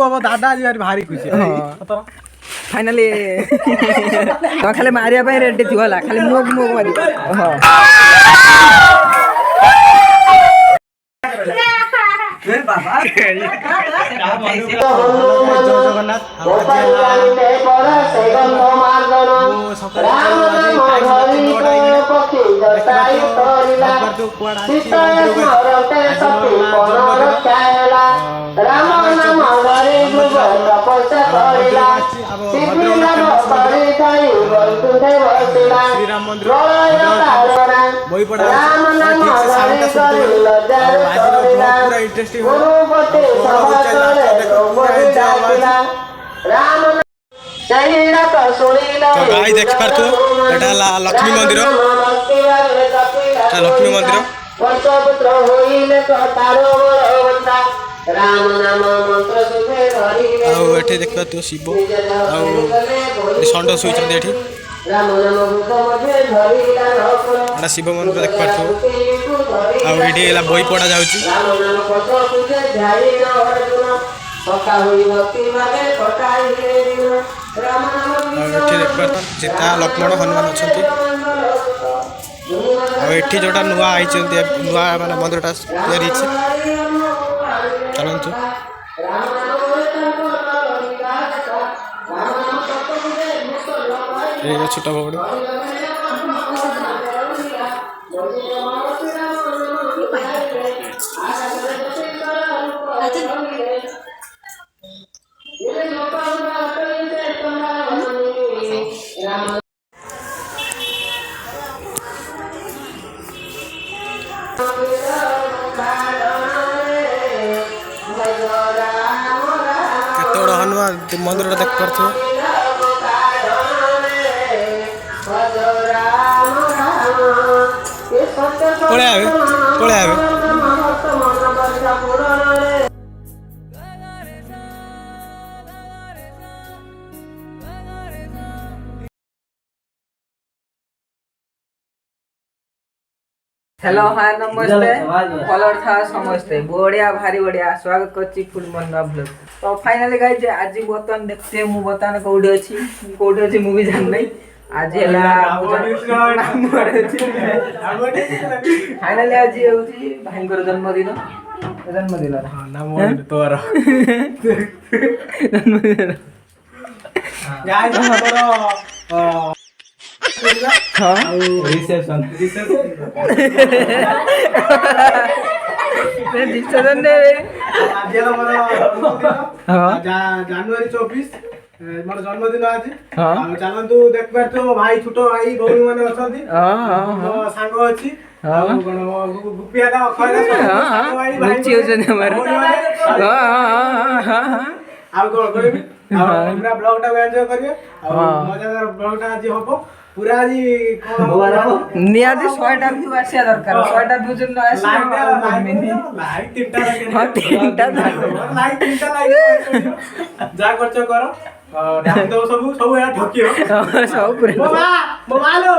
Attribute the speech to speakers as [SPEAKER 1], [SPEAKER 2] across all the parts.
[SPEAKER 1] हम दादा आज भारी खुशी
[SPEAKER 2] फाइनली तो खाली मारिया पे रेडी थी होला खाली मुग मुग मारी हां बाबा
[SPEAKER 1] जगन्नाथ श्रीराम मंदिर बही पड़ा पूरा इंटरेस्टिंग तो गाई देख पारथु एटा लक्ष्मी मंदिर लक्ष्मी मंदिर आठे देख पारथु शिव षंड शुईचंदी एठी शिव मंदिर देख पारथु आठी बही पड़ा जाऊँगी सीता लक्ष्मण हनुमान अच्छा एठी जोटा नुआ आई नुआ माने मंदिरटा तैयारी चलतु छोटा बबड़ी हनुमान मंदिर देख पार्थ पड़े
[SPEAKER 2] हेलो हाय नमस्ते फॉलोअर था समस्ते बढ़िया भारी बढ़िया स्वागत करछि फुल मन ब्लॉग तो फाइनली गाइस आज बर्तमान देखते मु बर्तमान कोडी अछि मु भी जान नहीं आज हला फाइनली आज होछि भाईकर जन्मदिन
[SPEAKER 1] हां नाम तोर जन्मदिन गाइस हमरो रिसेप्शन जनवरी 24 मोर जन्मदिन आज चलतु देख पार भाई छोट भाई भौणी माने अछंती सांग अछि गुपिया दा अखरा आ हमरा ब्लॉग टा एंजॉय करिए मजेदार ब्लॉग टा आज होबो पूरा आज
[SPEAKER 2] नियादी 100 टा व्यू आसिया दरकार 100 टा व्यू जन आसी
[SPEAKER 1] लाइक तीनटा लाइक जा खर्च करो डाल दो सब या ठकियो
[SPEAKER 2] सब पूरे
[SPEAKER 1] मोबाइलो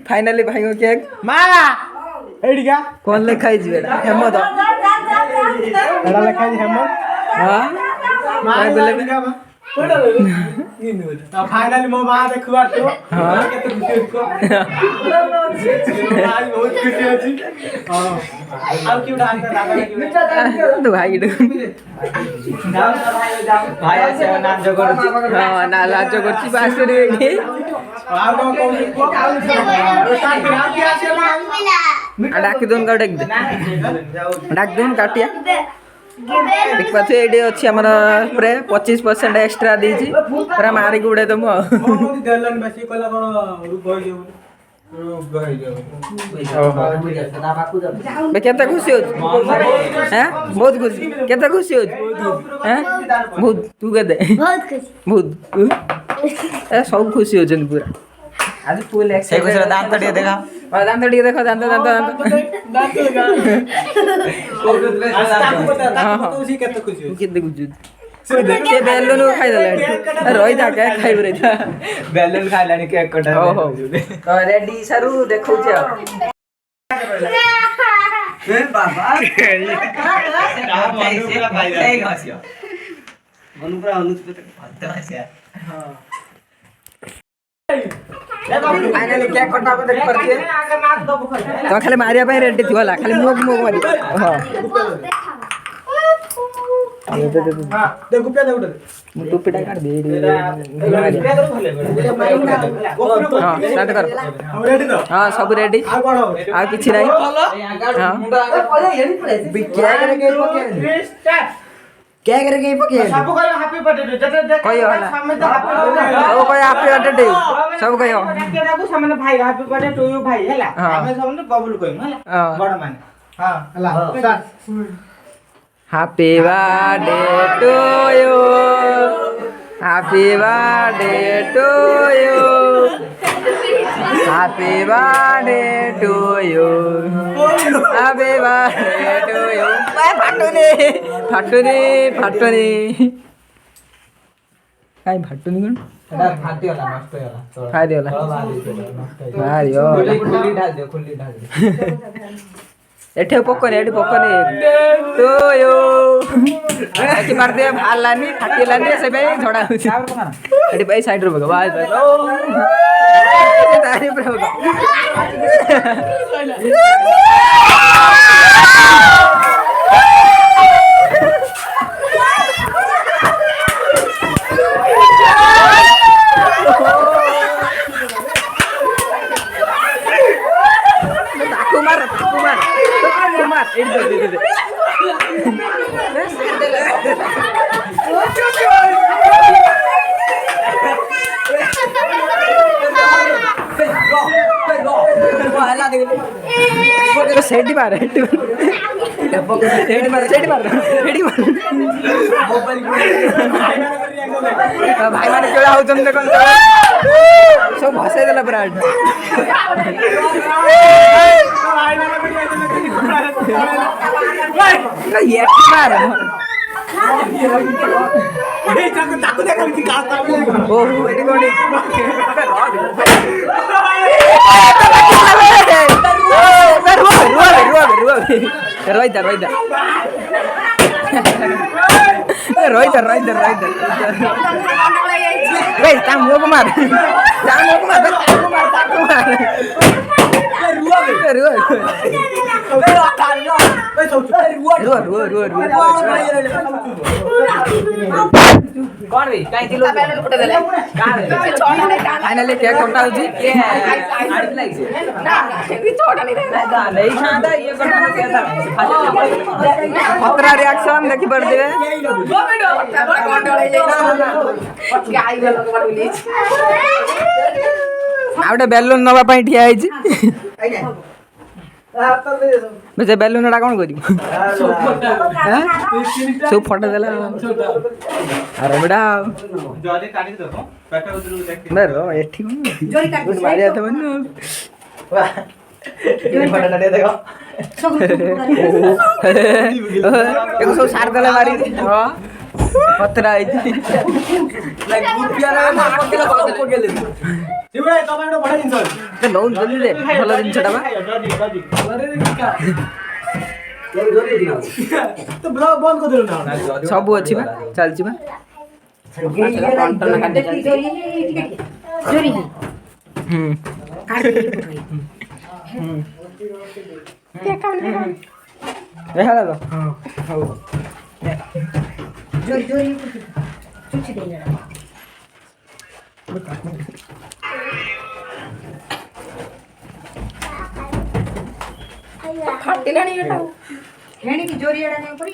[SPEAKER 2] फाइनली भाई को केक
[SPEAKER 1] मा एडी का
[SPEAKER 2] कोन लिखाई जेडा हेमंत
[SPEAKER 1] एडा लिखाई हेमंत
[SPEAKER 2] हां
[SPEAKER 1] माय बोले का फाइनली मो मां देखुआ तो केते खुशी हो आज बहुत खुशी अछि आ की उड़ा दादा
[SPEAKER 2] तो भाई
[SPEAKER 1] भाई आसे नाच करछि
[SPEAKER 2] हां ना लाज करछि बासरे एठी
[SPEAKER 1] आ को
[SPEAKER 2] डाक दोन का डाक दोन काटिया देख पाथे एडे अछि हमरा प्रे 25% एक्स्ट्रा देछि पूरा मारी गुडे दम
[SPEAKER 1] मोदी देलन बेसी कला कोन रूप होई जेउ
[SPEAKER 2] बे केते खुशी हो हैं बहुत खुशी केते खुशी हो हैं बहुत तू के दे
[SPEAKER 3] बहुत खुशी
[SPEAKER 2] बहुत ए सब खुशी हो जन पूरा आज फुल एक्साइटेड
[SPEAKER 4] से कुछ दांत टिके देखा
[SPEAKER 2] और दांत टिके देखो दांत
[SPEAKER 1] लगा तो उसी केते खुशी हो
[SPEAKER 2] केते खुशी के बेलून खाई देले रही था के खाई रे था
[SPEAKER 4] बैलून खाइलानी केक कटा
[SPEAKER 2] ओहो तो रेडी सरू देखौ छ
[SPEAKER 4] ए बाबा का मन पूरा खाइ दे
[SPEAKER 2] फाइनली केक कटा पे देख परछे तो खाली मारिया पे रेडी थी होला खाली मुख मुख मारी हां
[SPEAKER 1] दे गुपिया दे उठे
[SPEAKER 2] तू पिटा काट दे हां स्टार्ट कर
[SPEAKER 1] हम रेडी तो
[SPEAKER 2] हां सब रेडी
[SPEAKER 1] आ कोन
[SPEAKER 2] आ किछि नहीं हां बी क्या करेंगे पके
[SPEAKER 1] स्टार्ट
[SPEAKER 2] क्या करेंगे पके
[SPEAKER 1] सब कहियो हैप्पी बर्थडे जते देख
[SPEAKER 2] कहियो होला
[SPEAKER 1] सामने तो हैप्पी
[SPEAKER 2] सब कोई हैप्पी बर्थडे सब कहियो
[SPEAKER 1] केना को सामने भाई हैप्पी बर्थडे टू यू भाई हैला
[SPEAKER 2] हाँ।
[SPEAKER 1] हमें सामने बबलू कहियो हैला
[SPEAKER 2] हां
[SPEAKER 1] बड़ माने हां हैला start
[SPEAKER 2] happy birthday to you happy birthday to you happy birthday to you happy birthday to you फाटुनी काई फाटुनी कोन
[SPEAKER 4] फाटी होला नष्ट होला
[SPEAKER 2] खाइ दियोला मारियो
[SPEAKER 4] खुली ढाल
[SPEAKER 2] एठे पकने एठी पकने टू यू एठी मार दे भालानी फाटीलानी से बे झडा होछि एठी भाई साइड रो भगवा तारी पर कुमार सेठी मार भाई माने केड़ा होचन देखन सब भाषे देला पूरा ये मार ओहो एटी कोनी फाइनली केक कटा होची खतरा रिएक्शन देखि पड़ देबे आउटे बेलून नवा पई ठिया आइची बे बेलून डा कोन करी सब फटा देला अरे बेटा
[SPEAKER 1] जल्दी काटी दो पेट उधर देख
[SPEAKER 2] मेरो एठी कोन मारी आते मन
[SPEAKER 4] वाह ये फटा डाले देखो
[SPEAKER 2] एको सब सार देला मारी हां पत्रा आइची
[SPEAKER 4] लाइक गुपिया रे पकेला पकेले
[SPEAKER 1] शिवराय टमाटो बडा जिंस
[SPEAKER 2] ते लोन जल्दी दे भलो दिन छटा बा
[SPEAKER 1] तो ब्लॉग बंद कर देलो ना
[SPEAKER 2] सब अछि बा चलछि बा ए हाला तो हां जोरी जोरी चुची दे ना फाटिलानी एटा हेणी की जोरी एडा नै पड़ी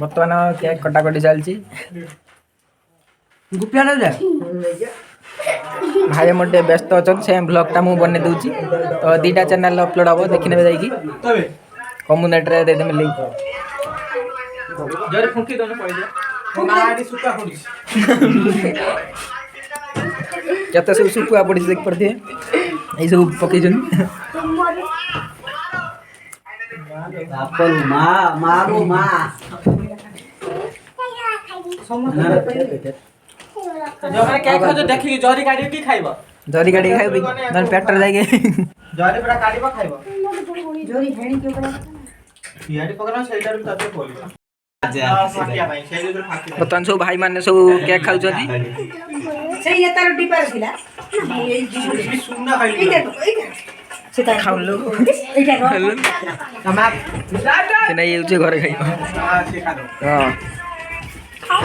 [SPEAKER 2] बर्तमान केक कटाकटी चलछि
[SPEAKER 4] गुपिया ना जा
[SPEAKER 2] भाई मोटे व्यस्त अछन सेम ब्लॉग टा मु बने दउची तो दीटा चैनल अपलोड हबो देखि नेबे जाई की
[SPEAKER 1] तबे
[SPEAKER 2] कम्युनिटी रे दे देम लिंक
[SPEAKER 1] जरे फुंकी दोने पड़ी जा माडी सुका पड़ी
[SPEAKER 2] जते सब सुपुआ पड़ी देख पड़ते ए सब पके जन
[SPEAKER 4] अपन मारो
[SPEAKER 1] जरे केक खो देखि जरी काटी की खाइबो
[SPEAKER 2] जरी गाड़ी खाइबे नन पेटर जाइगे
[SPEAKER 1] जरी पूरा काटिबो खाइबो
[SPEAKER 3] जोरी हेणी के ऊपर
[SPEAKER 1] पियाडी पकड़ा सेटार तते बोलिबो
[SPEAKER 2] बर्तमान सब भाई माने सब केक खाउछथि
[SPEAKER 3] से ये तार डिब्बा थिला
[SPEAKER 1] सुन्ना खाइली
[SPEAKER 3] से तार
[SPEAKER 2] खाउलो
[SPEAKER 3] एटा रो
[SPEAKER 1] तमाम
[SPEAKER 2] से नै एउचे घरे खाइ
[SPEAKER 1] से खा दो
[SPEAKER 2] हां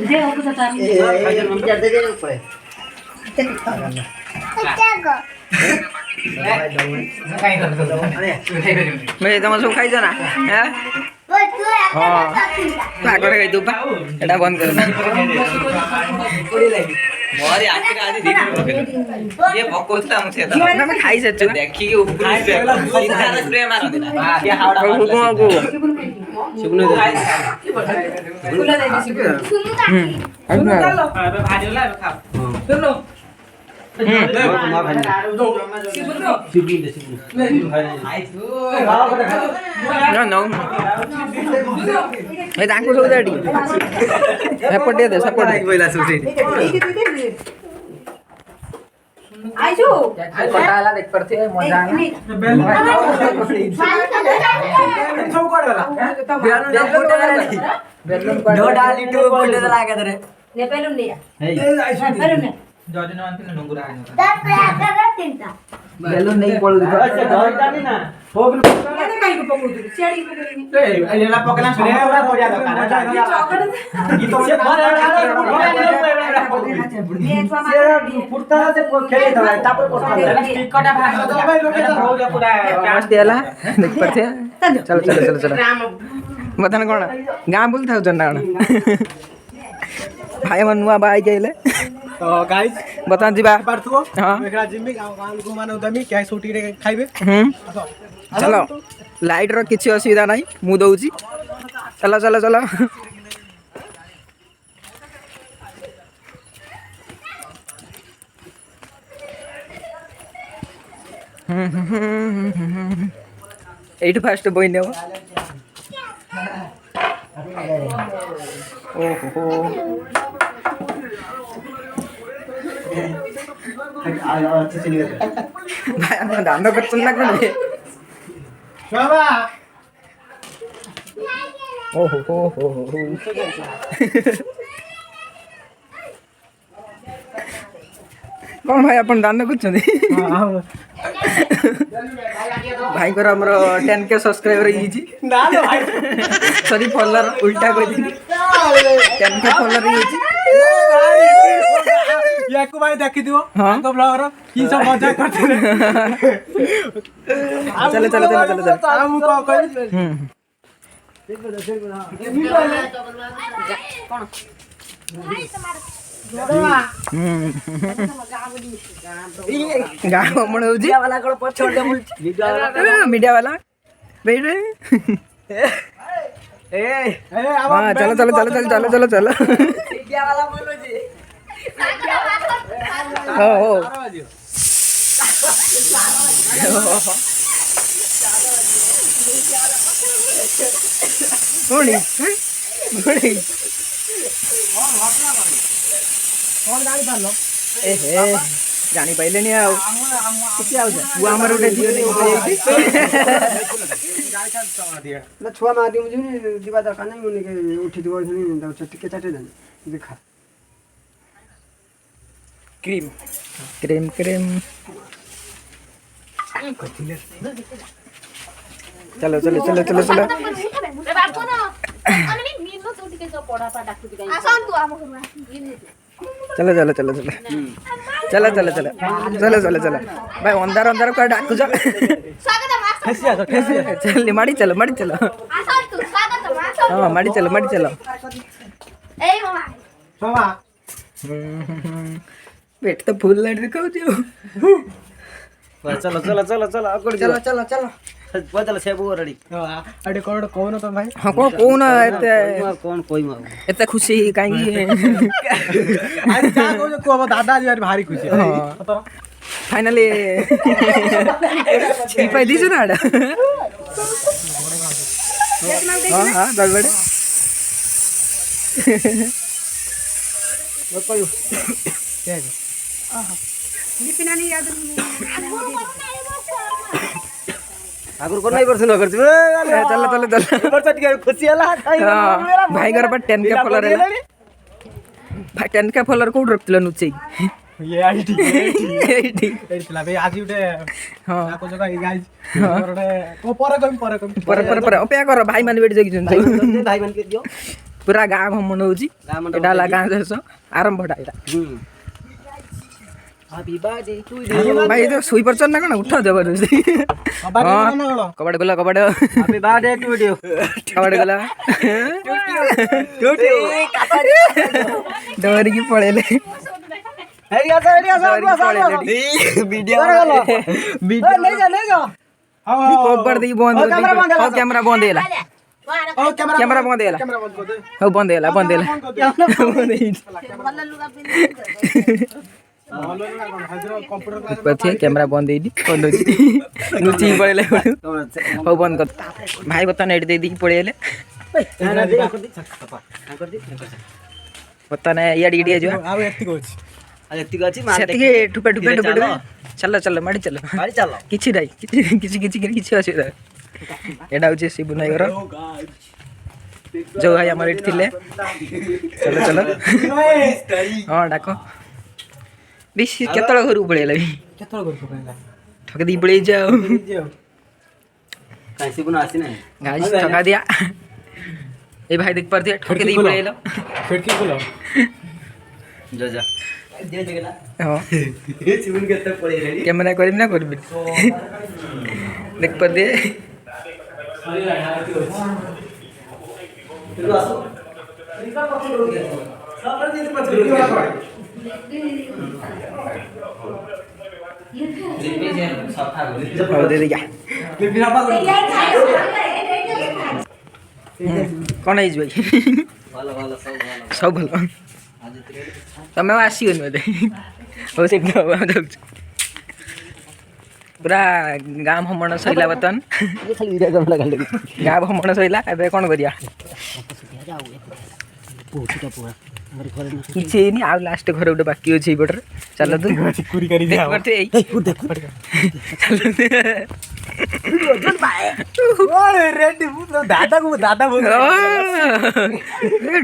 [SPEAKER 3] दे ओको त तार
[SPEAKER 2] मैं तम सब खाइ जना हैं हां पागरे खाइ दुबा एटा बंद कर मोरे आखिर आज देखि ये भकोसला मुछे त मैं खाइ छ देखि के ऊपर सीधा स्प्रे मार देना ये हावड़ा को सुनो दे
[SPEAKER 3] फुला दे
[SPEAKER 2] सुनो
[SPEAKER 1] भाजी होला खा
[SPEAKER 2] सुनो No. Hey, thank you so much. Support deh, support.
[SPEAKER 3] आइजो
[SPEAKER 2] पटाला देख पड़ती है मजा आना
[SPEAKER 1] सब कर वाला
[SPEAKER 4] दो डाली टू बोलते तो लागे तेरे
[SPEAKER 3] ने पेलुन लिया पेलुन ने
[SPEAKER 2] जॉर्जिन वांती ने डंगुरा है
[SPEAKER 4] बेलून नहीं पड़ गया अच्छा घर जानी ना हो
[SPEAKER 3] ने काई को पकड़ दे चेड़ी पकड़ नी
[SPEAKER 1] एला पकना सुने हो जाता ये तो से घर फुटता से खेले था तापर पड़ता टिकट भाग भाई लोग हो जा पूरा
[SPEAKER 2] मस्त देला देख पड़ते चलो बतान कोन गां बोल था जन्ना भाई मन नुआ बाई गइले
[SPEAKER 1] तो गाइस
[SPEAKER 2] बतान जीबा
[SPEAKER 1] पारथु
[SPEAKER 2] हां
[SPEAKER 1] एकरा जिम्मी गांव को माने उदमी क्या छुटी रे खाइबे
[SPEAKER 2] चलो लाइट रो किछि असुविधा नाही मु दउची चलो एट फास्ट बोई ने ओहो भाई हम दांडो करतुन्ना कोणी
[SPEAKER 1] शोभा
[SPEAKER 2] ओहो कौन भाई अपन दान करछथि भाई को हमर 10k सब्सक्राइबर हिजी
[SPEAKER 1] ना लो भाई
[SPEAKER 2] सॉरी फॉलोअर उल्टा कह दी 10k फॉलोअर हिजी
[SPEAKER 1] याको भाई देखि दियो
[SPEAKER 2] हां
[SPEAKER 1] तो ब्लॉगर की सब मजाक करते
[SPEAKER 2] चलो
[SPEAKER 1] हम को कहि
[SPEAKER 2] गाँव मन होजी
[SPEAKER 4] वाला को पछोड़ दे
[SPEAKER 2] मीडिया वाला बैठ
[SPEAKER 1] ए
[SPEAKER 2] हां चलो
[SPEAKER 4] मीडिया वाला बोलो जी
[SPEAKER 2] हो कोणी
[SPEAKER 1] कौन गाड़ी पालो
[SPEAKER 2] ए हे जानी पाइले नहीं आउ किसी आउ जा वो हमर उठे दियो नहीं
[SPEAKER 1] गाड़ी का चला दिया
[SPEAKER 5] ना छुआ मार दियो मुझे दिवा दरकार नहीं मुने के उठी दिवा नहीं तो टिके चाटे देना दिखा
[SPEAKER 2] क्रीम चलो चलो भाई अंधार का डाकू चल माड़ी चलो हाँ माड़ी चलो
[SPEAKER 1] शोभा
[SPEAKER 2] पेट तो फुल लाइट दिखाओ
[SPEAKER 4] चलो बदल से वो रेडी
[SPEAKER 1] अरे कौन तो भाई
[SPEAKER 2] हाँ कौन
[SPEAKER 4] कौन कोई मार
[SPEAKER 2] एते खुशी काई
[SPEAKER 1] आज जा को दादा जी भारी खुशी
[SPEAKER 2] हाँ फाइनली पाई दीजिए ना हाँ गड़बड़
[SPEAKER 5] ଆଗରୁ କଣ ନାଇଁ ବର୍ଷ ନ କରିଛୁ
[SPEAKER 2] ଚାଲ ଚାଲ ଚାଲ
[SPEAKER 5] ବର୍ଷ ଟିକେ ଖୁସି ହେଲା
[SPEAKER 2] ଭାଇଙ୍କର ପା 10K ଫଲୋର ହେଲା ଭାଇ 10K ଫଲୋର କୋଉଠି ରଖିଥିଲ ନୁଚେଇ
[SPEAKER 1] ये आईटी
[SPEAKER 2] ଏଇଠି
[SPEAKER 1] ଥିଲା ବେ ଆଜି ଗୋଟେ
[SPEAKER 2] ହଁ
[SPEAKER 1] ତାକୁ ଜଗା ଗାଇଛି ଗୋଟେ ପରେ କମ୍
[SPEAKER 2] ପରେ ପରେ ପରେ ଅପେକ୍ଷା କର ଭାଇ ମାନେ ବେଠି ଜଗିଛନ୍ତି
[SPEAKER 5] ଭାଇ ମାନଙ୍କୁ ଦିଅ
[SPEAKER 2] ପୁରା ଗାଁ ଭ୍ରମଣ ହଉଛି ଏଇଟା ହେଲା ଗାଁ ଶେଷ ଆରମ୍ଭଟା ଏଇଟା ଭାଇ ତ ଶୋଇ ପାରୁଛ ନା କଣ ଉଠ ଜବରଦସ୍ତି କବାଟ ଗଲା କବାଟ
[SPEAKER 5] ହାପି ବାର୍ଥଡେ ଟୁ ୟୁ
[SPEAKER 2] କବାଟ ଗଲା ଡରିକି ପଳେଇଲେ କବାଟ ଦେଇକି ବନ୍ଦ କ୍ୟାମେରା ବନ୍ଦ ହେଇଗଲା କ୍ୟାମେରା ବନ୍ଦ ହେଇଗଲା ହଉ ବନ୍ଦ ହେଇଗଲା କ୍ୟାମେରା ବନ୍ଦ ହେଇନି ଲୁଚିକି ପଳେଇଲେ ହଉ ବନ୍ଦ କର ଭାଇ ବର୍ତ୍ତମାନ ଏଠି ଦେଇକି ପଳେଇଲେ ବର୍ତ୍ତମାନ ଇଆଡେ ଟିକେ ଯିବା
[SPEAKER 1] ଆଉ ଏତିକି ଅଛି
[SPEAKER 2] ସେତିକି ଠୁପେ ଚାଲ ଚାଲ ମାଡ଼ି ଚାଲ କିଛି ନାହିଁ କିଛି ଅସୁବିଧା ଏଇଟା ହଉଛି ଶିବୁ ନାଇ ଘର ଯୋଉ ଭାଇ ଆମର ଏଠି ଥିଲେ ଚାଲ ଚାଲ ହଁ ଡାକ ବେଶୀ କେତେବେଳେ ଘରକୁ ପଳେଇଲା
[SPEAKER 1] କେତେବେଳେ କରୁଛୁ କହିଲା
[SPEAKER 2] ଠକି ଦେଇକି ପଳେଇ ଯାଉ
[SPEAKER 5] ଆସିନାହିଁ
[SPEAKER 2] ଠକା ଦିଆ ଏ ଭାଇ ଦେଖି ପାରୁଥିବେ ଠକି ଦେଇକି ପଳେଇଲ
[SPEAKER 1] खिड़की खोलो
[SPEAKER 2] ହଁ କ୍ୟାମେରା କରିବି ନା କରିବି ଦେଖି ପାରୁଥିବେ ହଉ ଦେ ଦେଖିଆ କ'ଣ ହେଇଛି ଭାଇ ସବୁ ଭଲ ତମେ ଆଉ ଆସିବନି ବୋଧେ ହଉ ସେଠି ଯାଉଛୁ ପୁରା ଗାଁ ଭ୍ରମଣ ସରିଲା ବର୍ତ୍ତମାନ ଗାଁ ଭ୍ରମଣ ସରିଲା ଏବେ କ'ଣ କରିବା କିଛି ହେଇନି ଆଉ ଲାଷ୍ଟ ଘରେ ଗୋଟେ ବାକି ଅଛି ଏଇପଟରେ ଚାଲନ୍ତୁ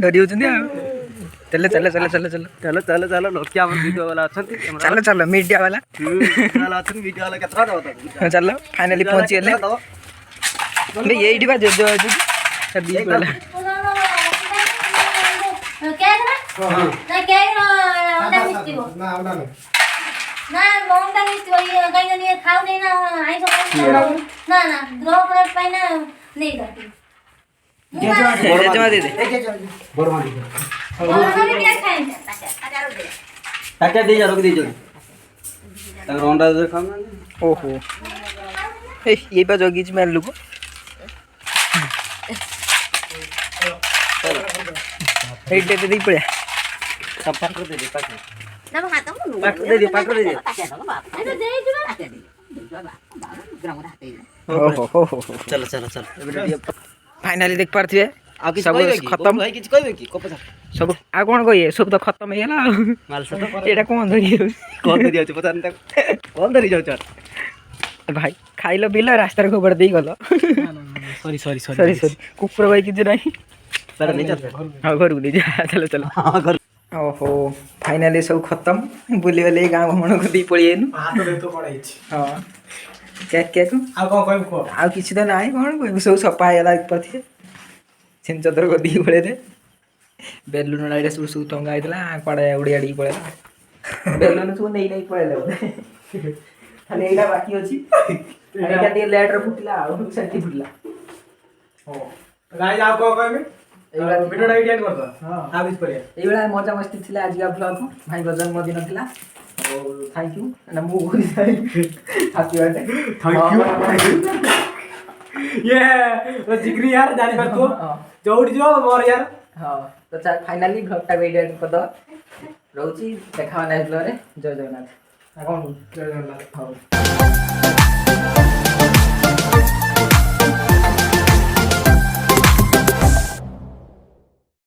[SPEAKER 2] ଡରି ଯାଉଛନ୍ତି ଆଉ ଚାଲ ଚାଲ ଚାଲ ଚାଲ ଚାଲ
[SPEAKER 5] ଚାଲ ଚାଲ ଚାଲ ଲୋକିଆ ଆମର ଭିଡ଼ିଓ ବାଲା ଅଛନ୍ତି
[SPEAKER 2] ଚାଲ ଚାଲ ମିଡ଼ିଆ ବାଲା
[SPEAKER 5] ଅଛନ୍ତି ଭିଡ଼ିଓ ବାଲା କେତେଟା
[SPEAKER 2] ଚାଲ ଫାଇନାଲି ପହଞ୍ଚିଗଲେ ଏଇଠି ବା ଜେଜ ଅଛି ଜେଜେମା ଦେଇଦେ ଓହୋ ये बा जगीच मैं लोग दे दी पड़े
[SPEAKER 5] चलो चलो चलो
[SPEAKER 2] फाइनाली देख पारथिबे सब खत्म सब आ कोन कहिए सब तो खत्म हे ना एटा कोन धरि
[SPEAKER 5] जाउछ पता न कोन धरि जाउछ
[SPEAKER 2] भाई खाइलो बिलो रास्ता रे खबर देई गलो सॉरी कुकुर भाई कि नहीं
[SPEAKER 5] सर नहीं चल
[SPEAKER 2] हां घर को जा चलो चलो
[SPEAKER 5] हां घर
[SPEAKER 2] ओहो फाइनली सब खत्म बुली वाले गांव भ्रमण को दी पळिएनु
[SPEAKER 1] हाथ दे तो पड़ाइछ
[SPEAKER 2] हां केक
[SPEAKER 1] आ कोन कहब को
[SPEAKER 2] आ किछि तो नाही कोन सब सफा हैला ऊपर थी छिन चदर को दी पळे रे बेलून लाइट सब टंगा आइतला पड़े उड़ी आड़ी पळे बेलून सब नहीं नहीं पळे खाली एटा बाकी अछि एटा दे लेटर फुटला आ सेठी फुटला
[SPEAKER 1] हो गाइस आप को कहबे वीडियो आइडिया कर दो हां आ बीच पड़े
[SPEAKER 2] ए बेला मजा मस्ती थिला आज का ब्लॉग भाई का जन्मदिन थिला और थैंक यू ना मु हैप्पी बर्थडे
[SPEAKER 1] थैंक यू ये तो जिगरी यार जान पर तू जोड़ जो मोर यार
[SPEAKER 2] हां तो चल फाइनली ब्लॉग टा वीडियो कर दो रहउची देखा नेक्स्ट ब्लॉग रे जय जगन्नाथ
[SPEAKER 1] कौन जय जगन्नाथ